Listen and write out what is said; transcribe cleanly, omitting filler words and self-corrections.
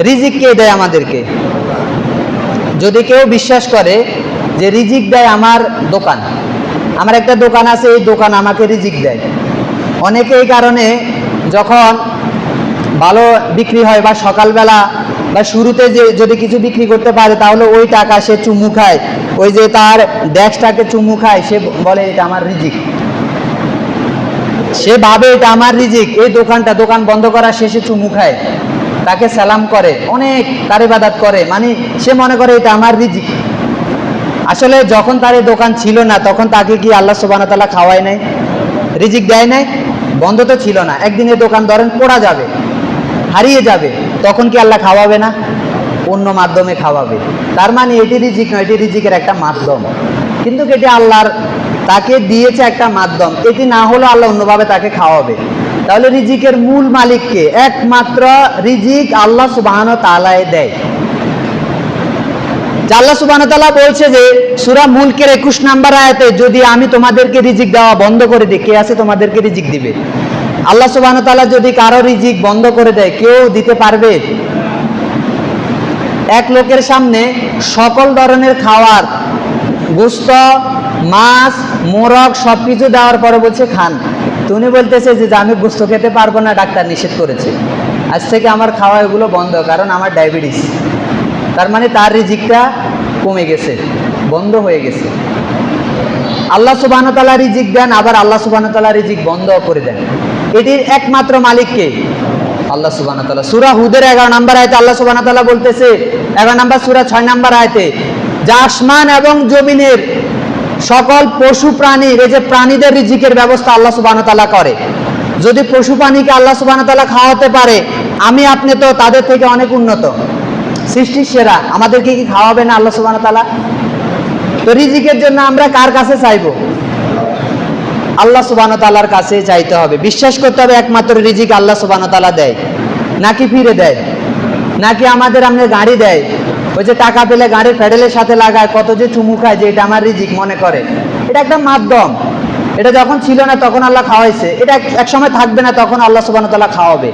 রিজিক কে দেয় আমাদেরকে? যদি কেউ বিশ্বাস করে যে রিজিক দেয় আমার দোকান, আমার একটা দোকান আছে, এই দোকান আমাকে রিজিক দেয়, অনেকে এই কারণে যখন ভালো বিক্রি হয় বা সকালবেলা বা শুরুতে যে যদি কিছু বিক্রি করতে পারে তাহলে ওই টাকা সে চুমু খায়, ওই যে তার ড্যাক্সটাকে চুমু খায়, সে বলে এটা আমার রিজিক, সে ভাবে এটা আমার রিজিক। এই দোকান বন্ধ করার শেষে চুমু খায়, তাকে সালাম করে, অনেক তার ইবাদত করে, মানে সে মনে করে এটা আমার রিজিক। আসলে যখন তার এই দোকান ছিল না তখন তাকে কি আল্লাহ সুবহানাহু ওয়া তাআলা খাওয়ায় নাই, রিজিক দেয় নাই? বন্ধ তো ছিল না। একদিন এই দোকান ধরেন পোড়া যাবে, হারিয়ে যাবে, তখন কি আল্লাহ খাওয়াবে না? অন্য মাধ্যমে খাওয়াবে। তার মানে এটি রিজিক নয়, এটি রিজিকের একটা মাধ্যম, কিন্তু এটি আল্লাহর তাকে দিয়েছে একটা মাধ্যম, এটি না হলো আল্লাহ অন্যভাবে তাকে খাওয়াবে। তাহলে রিজিকের মূল মালিককে? একমাত্র রিজিক আল্লাহ সুবহানাহু ওয়া তাআলা দেয়। আল্লাহ সুবহানাহু ওয়া তাআলা বলছে যে সূরা মুলকের 21 নম্বর আয়াতে, যদি আমি তোমাদেরকে রিজিক দেওয়া বন্ধ করে দিই, কে আছে তোমাদেরকে রিজিক দিবে? আল্লাহ সুবহানাহু ওয়া তাআলা যদি কারো রিজিক বন্ধ করে দেয়, কেউ দিতে পারবে? এক লোকের সামনে সকল ধরনের খাবার, গোশত, মাছ, মোরগ সবকিছু দেওয়ার পরে বলছে খান, তুমি বলতেছে যে আমি গোশত খেতে পারবো না, ডাক্তার নিষেধ করেছে, আজ থেকে আমার খাওয়া এগুলো বন্ধ, কারণ আমার ডায়াবেটিস। তার মানে তার রিজিকটা কমে গেছে, বন্ধ হয়ে গেছে। আল্লাহ সুবহানাহু ওয়া তাআলা রিজিক দেন, আবার আল্লাহ সুবহানাহু ওয়া তাআলা রিজিক বন্ধ করে দেন। এটির একমাত্র মালিককে? আল্লাহ সুবহানাহু ওয়া তাআলা। সূরা হুদের 11 নম্বর আয়াতে আল্লাহ সুবহানাহু ওয়া তাআলা বলতেছে, 11 নম্বর সূরা 6 নম্বর আয়াতে, যে আসমান এবং জমিনের সকল পশু প্রাণীর, এই যে প্রাণীদের রিজিকের ব্যবস্থা আল্লাহ সুবহানাহু ওয়া তাআলা করে। যদি পশু প্রাণীকে আল্লাহ সুবহানাহু ওয়া তাআলা খাওয়াতে পারে, আমি আপনি তো তাদের থেকে অনেক উন্নত, সৃষ্টির সেরা, আমাদেরকে কি খাওয়াবে না আল্লাহ সুবহানাহু ওয়া তাআলা? তো রিজিকের জন্য আমরা কার কাছে চাইবো? আল্লাহ সুবহানাহু ওয়া তাআলার কাছে চাইতে হবে। বিশ্বাস করতে হবে একমাত্র রিজিক আল্লাহ সুবহানাহু ওয়া তাআলা দেয়, নাকি ফিরে দেয়, নাকি আমাদের গাড়ি দেয়, ওই যে টাকা পেলে গাড়ির প্যাডেলের সাথে লাগায়, কত যে চুমু খায় যে এটা আমার রিজিক মনে করে। এটা একটা মাধ্যম, এটা যখন ছিল না তখন আল্লাহ খাওয়াইছে, এটা এক সময় থাকবে না, তখন আল্লাহ সুবহানাহু ওয়া তাআলা খাওয়াবে।